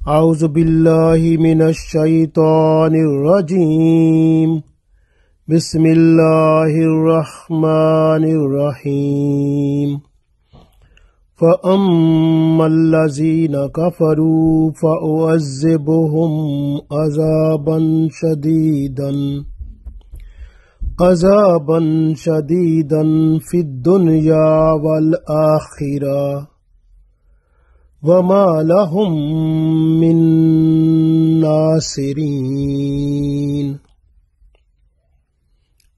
اعوذ باللہ من الشیطان الرجیم بسم اللہ الرحمن الرحیم فَأَمَّا الَّذِينَ كَفَرُوا فَأُعَذِّبُهُمْ عذابا شديدا في الدنيا والآخرة وما لهم من ناصرين۔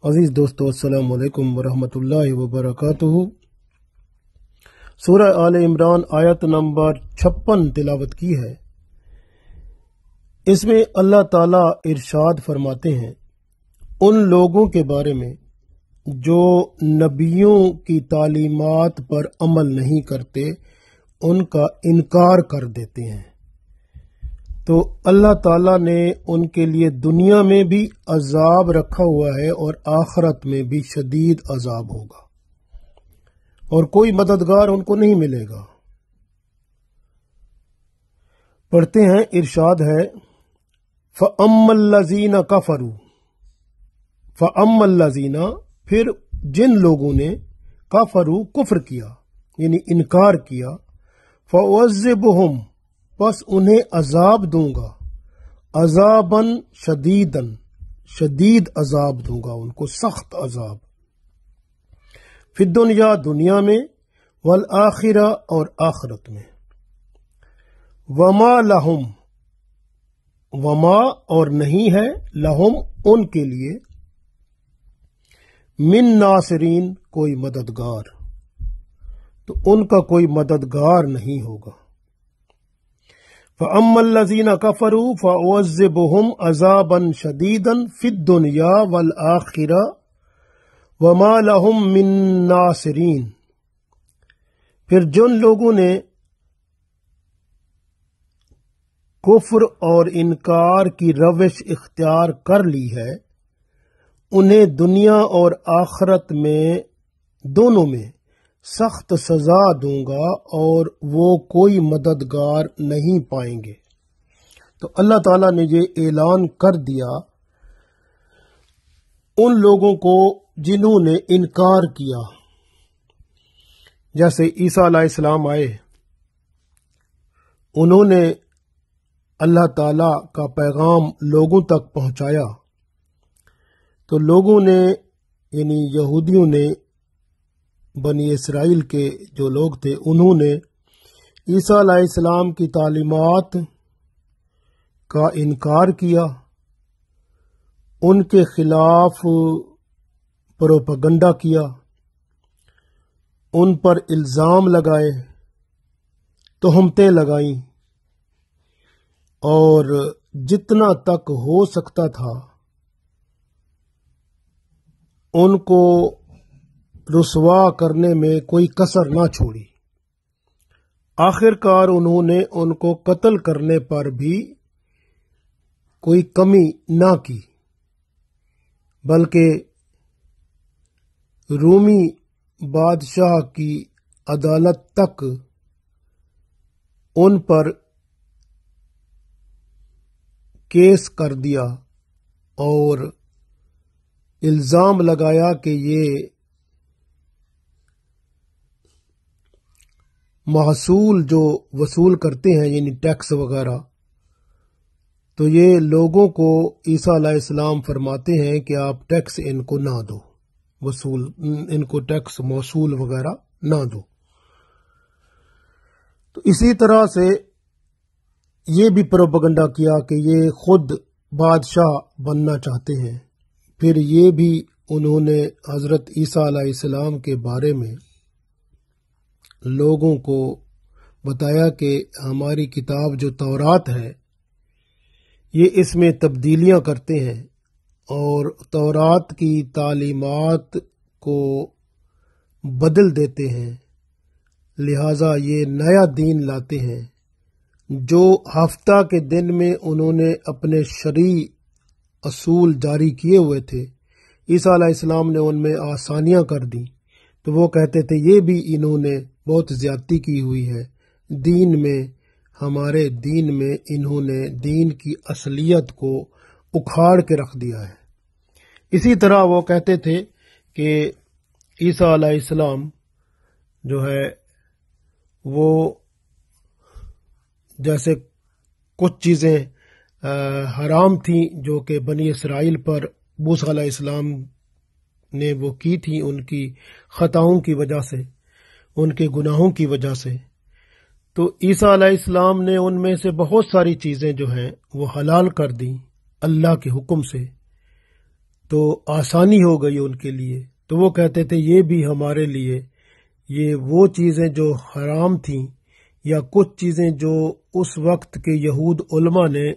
عزیز دوستو، السلام علیکم ورحمۃ اللہ وبرکاتہ۔ سورہ آل عمران آیت نمبر 56 تلاوت کی ہے۔ اس میں اللہ تعالی ارشاد فرماتے ہیں ان لوگوں کے بارے میں جو نبیوں کی تعلیمات پر عمل نہیں کرتے، ان کا انکار کر دیتے ہیں، تو اللہ تعالیٰ نے ان کے لیے دنیا میں بھی عذاب رکھا ہوا ہے اور آخرت میں بھی شدید عذاب ہوگا، اور کوئی مددگار ان کو نہیں ملے گا۔ پڑھتے ہیں، ارشاد ہے فَأَمَّا الَّذِينَ كَفَرُوا، فَأَمَّا الَّذِينَ، پھر جن لوگوں نے کفروا کفر کیا یعنی انکار کیا، فَأُعَذِّبُهُمْ، پس انہیں عذاب دوں گا، عذاباً شدیداً، شدید عذاب دوں گا ان کو، سخت عذاب، فی الدنیا، دنیا میں، والآخرہ، اور آخرت میں، وما لہم، وما اور نہیں ہے، لہم ان کے لیے، من ناصرین کوئی مددگار، تو ان کا کوئی مددگار نہیں ہوگا۔ فَأَمَّا الَّذِينَ كَفَرُوا فَأُعَذِّبُهُمْ عَذَابًا شَدِيدًا فِي الدُّنْيَا وَالْآخِرَةِ وَمَا لَهُم مِّن نَّاصِرِينَ، پھر جن لوگوں نے کفر اور انکار کی روش اختیار کر لی ہے، انہیں دنیا اور آخرت میں دونوں میں سخت سزا دوں گا اور وہ کوئی مددگار نہیں پائیں گے۔ تو اللہ تعالیٰ نے یہ اعلان کر دیا ان لوگوں کو جنہوں نے انکار کیا، جیسے عیسیٰ علیہ السلام آئے، انہوں نے اللہ تعالیٰ کا پیغام لوگوں تک پہنچایا، تو لوگوں نے یعنی یہودیوں نے، بنی اسرائیل کے جو لوگ تھے، انہوں نے عیسیٰ علیہ السلام کی تعلیمات کا انکار کیا، ان کے خلاف پروپیگنڈا کیا، ان پر الزام لگائے، تہمتیں لگائیں، اور جتنا تک ہو سکتا تھا ان کو رسوا کرنے میں کوئی کسر نہ چھوڑی۔ آخر کار انہوں نے ان کو قتل کرنے پر بھی کوئی کمی نہ کی، بلکہ رومی بادشاہ کی عدالت تک ان پر کیس کر دیا اور الزام لگایا کہ یہ محصول جو وصول کرتے ہیں یعنی ٹیکس وغیرہ، تو یہ لوگوں کو عیسیٰ علیہ السلام فرماتے ہیں کہ آپ ٹیکس ان کو نہ دو، ان کو ٹیکس موصول وغیرہ نہ دو۔ تو اسی طرح سے یہ بھی پروپیگنڈا کیا کہ یہ خود بادشاہ بننا چاہتے ہیں۔ پھر یہ بھی انہوں نے حضرت عیسیٰ علیہ السلام کے بارے میں لوگوں کو بتایا کہ ہماری کتاب جو تورات ہے، یہ اس میں تبدیلیاں کرتے ہیں اور تورات کی تعلیمات کو بدل دیتے ہیں، لہذا یہ نیا دین لاتے ہیں۔ جو ہفتہ کے دن میں انہوں نے اپنے شرعی اصول جاری کیے ہوئے تھے، عیسیٰ علیہ السلام نے ان میں آسانیاں کر دیں، تو وہ کہتے تھے یہ بھی انہوں نے بہت زیادتی کی ہوئی ہے، دین میں ہمارے دین میں انہوں نے دین کی اصلیت کو اکھاڑ کے رکھ دیا ہے۔ اسی طرح وہ کہتے تھے کہ عیسیٰ علیہ السلام جو ہے وہ جیسے کچھ چیزیں حرام تھیں جو کہ بنی اسرائیل پر موسیٰ علیہ السلام نے وہ کی تھیں، ان کی خطاؤں کی وجہ سے، ان کے گناہوں کی وجہ سے، تو عیسیٰ علیہ السلام نے ان میں سے بہت ساری چیزیں جو ہیں وہ حلال کر دیں اللہ کے حکم سے، تو آسانی ہو گئی ان کے لیے۔ تو وہ کہتے تھے یہ بھی ہمارے لیے یہ وہ چیزیں جو حرام تھیں یا کچھ چیزیں جو اس وقت کے یہود علماء نے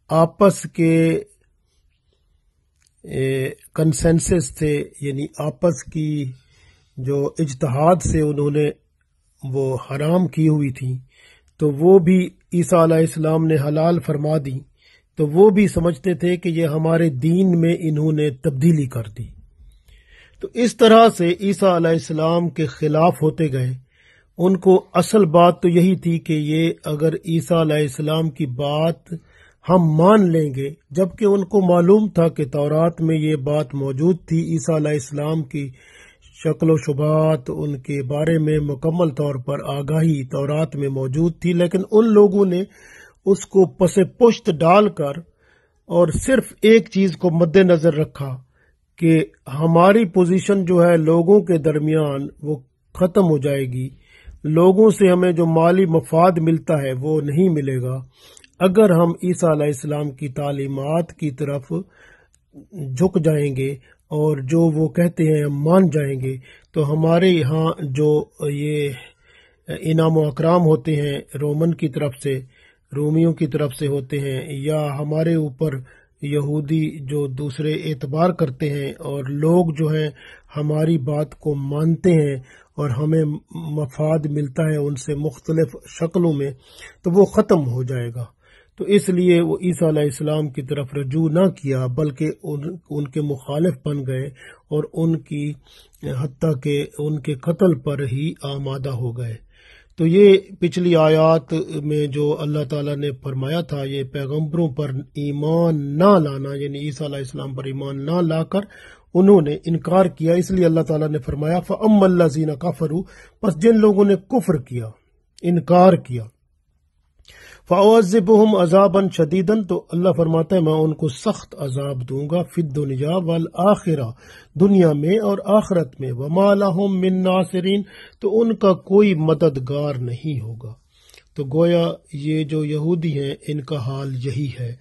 آپس کے کنسنسس تھے، یعنی آپس کی جو اجتہاد سے انہوں نے وہ حرام کی ہوئی تھی، تو وہ بھی عیسیٰ علیہ السلام نے حلال فرما دی، تو وہ بھی سمجھتے تھے کہ یہ ہمارے دین میں انہوں نے تبدیلی کر دی۔ تو اس طرح سے عیسیٰ علیہ السلام کے خلاف ہوتے گئے۔ ان کو اصل بات تو یہی تھی کہ یہ اگر عیسیٰ علیہ السلام کی بات ہم مان لیں گے، جبکہ ان کو معلوم تھا کہ تورات میں یہ بات موجود تھی، عیسیٰ علیہ السلام کی شکل و شبہات، ان کے بارے میں مکمل طور پر آگاہی تورات میں موجود تھی، لیکن ان لوگوں نے اس کو پس پشت ڈال کر اور صرف ایک چیز کو مد نظر رکھا کہ ہماری پوزیشن جو ہے لوگوں کے درمیان وہ ختم ہو جائے گی، لوگوں سے ہمیں جو مالی مفاد ملتا ہے وہ نہیں ملے گا اگر ہم عیسیٰ علیہ السلام کی تعلیمات کی طرف جھک جائیں گے اور جو وہ کہتے ہیں ہم مان جائیں گے۔ تو ہمارے یہاں جو یہ انعام و اکرام ہوتے ہیں رومن کی طرف سے، رومیوں کی طرف سے ہوتے ہیں، یا ہمارے اوپر یہودی جو دوسرے اعتبار کرتے ہیں اور لوگ جو ہیں ہماری بات کو مانتے ہیں اور ہمیں مفاد ملتا ہے ان سے مختلف شکلوں میں، تو وہ ختم ہو جائے گا۔ تو اس لیے وہ عیسیٰ علیہ السلام کی طرف رجوع نہ کیا، بلکہ ان کے مخالف بن گئے اور ان کی حتیٰ کہ ان کے قتل پر ہی آمادہ ہو گئے۔ تو یہ پچھلی آیات میں جو اللہ تعالیٰ نے فرمایا تھا، یہ پیغمبروں پر ایمان نہ لانا، یعنی عیسیٰ علیہ السلام پر ایمان نہ لا کر انہوں نے انکار کیا، اس لیے اللہ تعالیٰ نے فرمایا فَأَمَّا الَّذِينَ كَفَرُوا، پس جن لوگوں نے کفر کیا، انکار کیا، فَأُعَذِّبُهُمْ عَذَابًا شَدِيدًا، تو اللہ فرماتا ہے میں ان کو سخت عذاب دوں گا، فِي الدُّنْيَا وَالْآخِرَةِ، دنیا میں اور آخرت میں، وَمَا لَهُم مِّن نَاصِرِينَ، تو ان کا کوئی مددگار نہیں ہوگا۔ تو گویا یہ جو یہودی ہیں ان کا حال یہی ہے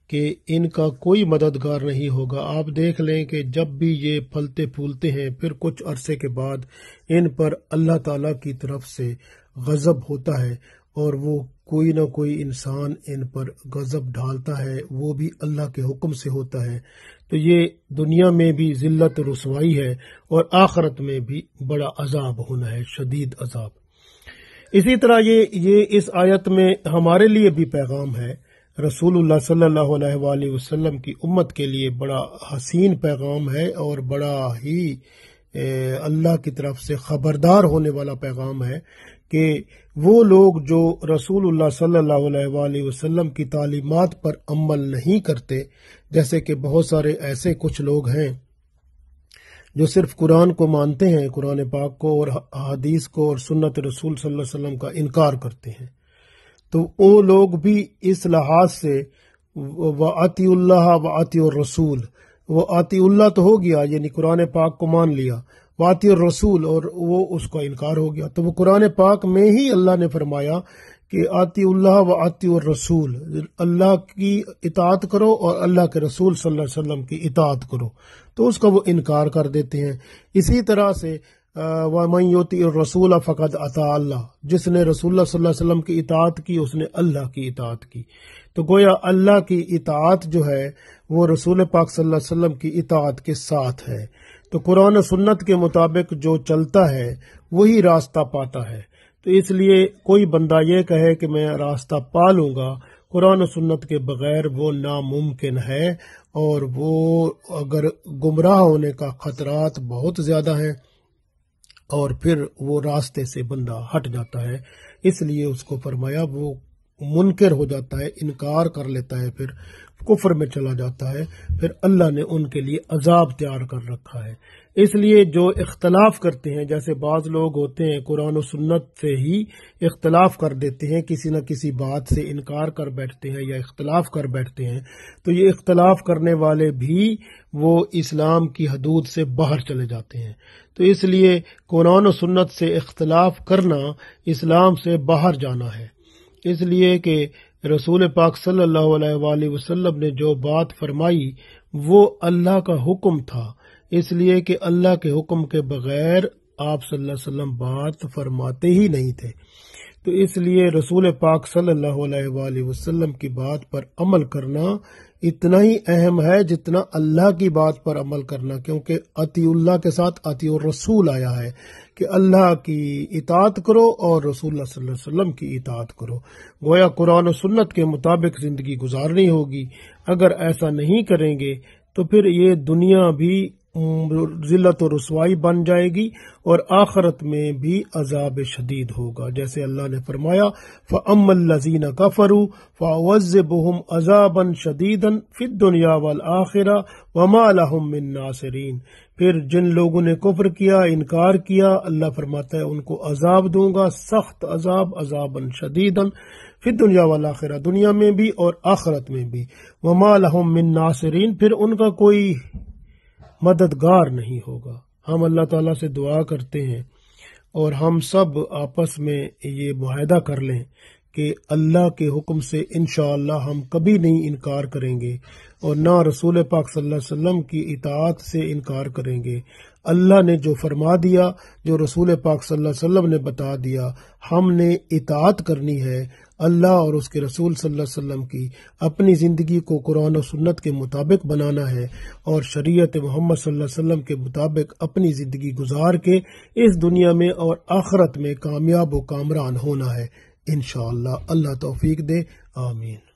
کہ ان کا کوئی مددگار نہیں ہوگا۔ آپ دیکھ لیں کہ جب بھی یہ پھلتے پھولتے ہیں پھر کچھ عرصے کے بعد ان پر اللہ تعالیٰ کی طرف سے غضب ہوتا ہے، اور وہ کوئی نہ کوئی انسان ان پر غضب ڈالتا ہے، وہ بھی اللہ کے حکم سے ہوتا ہے۔ تو یہ دنیا میں بھی ذلت و رسوائی ہے اور آخرت میں بھی بڑا عذاب ہونا ہے، شدید عذاب۔ اسی طرح یہ اس آیت میں ہمارے لیے بھی پیغام ہے، رسول اللہ صلی اللہ علیہ وآلہ وسلم کی امت کے لیے بڑا حسین پیغام ہے اور بڑا ہی اللہ کی طرف سے خبردار ہونے والا پیغام ہے کہ وہ لوگ جو رسول اللہ صلی اللہ علیہ وآلہ وسلم کی تعلیمات پر عمل نہیں کرتے، جیسے کہ بہت سارے ایسے کچھ لوگ ہیں جو صرف قرآن کو مانتے ہیں، قرآن پاک کو اور حدیث کو اور سنت رسول صلی اللہ علیہ وسلم کا انکار کرتے ہیں، تو وہ لوگ بھی اس لحاظ سے وَأَطِیعُوا اللَّهَ وَأَطِیعُوا الرَّسُولَ، وہ اطیع اللہ تو ہو گیا یعنی قرآن پاک کو مان لیا، وَأَطِیعُوا الرَّسُولَ اور وہ اس کا انکار ہو گیا۔ تو وہ قرآن پاک میں ہی اللہ نے فرمایا کہ اطیعوا اللہ وَأَطِیعُوا الرَّسُولَ، اللہ کی اطاعت کرو اور اللہ کے رسول صلی اللہ علیہ وسلم کی اطاعت کرو، تو اس کا وہ انکار کر دیتے ہیں۔ اسی طرح سے وَمَن يُطِعِ الرَّسُولَ فَقَدْ أَطَاعَ اللَّهَ، جس نے رسول اللہ صلی اللہ علیہ وسلم کی اطاعت کی اس نے اللہ کی اطاعت کی۔ تو گویا اللہ کی اطاعت جو ہے وہ رسول پاک صلی اللہ علیہ وسلم کی اطاعت کے ساتھ ہے۔ تو قرآن و سنت کے مطابق جو چلتا ہے وہی راستہ پاتا ہے۔ تو اس لیے کوئی بندہ یہ کہے کہ میں راستہ پا لوں گا قرآن و سنت کے بغیر، وہ ناممکن ہے، اور وہ اگر گمراہ ہونے کا خطرات بہت زیادہ ہیں اور پھر وہ راستے سے بندہ ہٹ جاتا ہے۔ اس لیے اس کو فرمایا وہ منکر ہو جاتا ہے، انکار کر لیتا ہے، پھر کفر میں چلا جاتا ہے، پھر اللہ نے ان کے لیے عذاب تیار کر رکھا ہے۔ اس لیے جو اختلاف کرتے ہیں، جیسے بعض لوگ ہوتے ہیں قرآن و سنت سے ہی اختلاف کر دیتے ہیں، کسی نہ کسی بات سے انکار کر بیٹھتے ہیں یا اختلاف کر بیٹھتے ہیں، تو یہ اختلاف کرنے والے بھی وہ اسلام کی حدود سے باہر چلے جاتے ہیں۔ تو اس لیے قرآن و سنت سے اختلاف کرنا اسلام سے باہر جانا ہے، اس لیے کہ رسول پاک صلی اللہ علیہ وآلہ وسلم نے جو بات فرمائی وہ اللہ کا حکم تھا، اس لیے کہ اللہ کے حکم کے بغیر آپ صلی اللہ علیہ وسلم بات فرماتے ہی نہیں تھے۔ تو اس لیے رسول پاک صلی اللہ علیہ وآلہ وسلم کی بات پر عمل کرنا اتنا ہی اہم ہے جتنا اللہ کی بات پر عمل کرنا، کیونکہ اطیع اللہ کے ساتھ اطیع الرسول آیا ہے کہ اللہ کی اطاعت کرو اور رسول اللہ صلی اللہ علیہ وسلم کی اطاعت کرو۔ گویا قرآن و سنت کے مطابق زندگی گزارنی ہوگی۔ اگر ایسا نہیں کریں گے تو پھر یہ دنیا بھی ذلت و رسوائی بن جائے گی اور آخرت میں بھی عذاب شدید ہوگا، جیسے اللہ نے فرمایا فَأَمَّا الَّذِينَ كَفَرُوا فَأُعَذِّبُهُمْ عَذَابًا شَدِيدًا فِي الدُّنْيَا وَالْآخِرَةِ وَمَا لَهُم مِّن نَّاصِرِينَ۔ پھر جن لوگوں نے کفر کیا، انکار کیا، اللہ فرماتا ہے ان کو عذاب دوں گا، سخت عذاب، عذابًا شدیدًا فی الدنیا والآخرہ، دنیا میں بھی اور آخرت میں بھی، وما لہم من ناصرین، پھر ان کا کوئی مددگار نہیں ہوگا۔ ہم اللہ تعالیٰ سے دعا کرتے ہیں اور ہم سب آپس میں یہ معاہدہ کر لیں کہ اللہ کے حکم سے انشاءاللہ ہم کبھی نہیں انکار کریں گے اور نہ رسول پاک صلی اللہ علیہ وسلم کی اطاعت سے انکار کریں گے۔ اللہ نے جو فرما دیا، جو رسول پاک صلی اللہ علیہ وسلم نے بتا دیا، ہم نے اطاعت کرنی ہے اللہ اور اس کے رسول صلی اللہ علیہ وسلم کی، اپنی زندگی کو قرآن و سنت کے مطابق بنانا ہے اور شریعت محمد صلی اللہ علیہ وسلم کے مطابق اپنی زندگی گزار کے اس دنیا میں اور آخرت میں کامیاب و کامران ہونا ہے انشاءاللہ۔ اللہ توفیق دے، آمین۔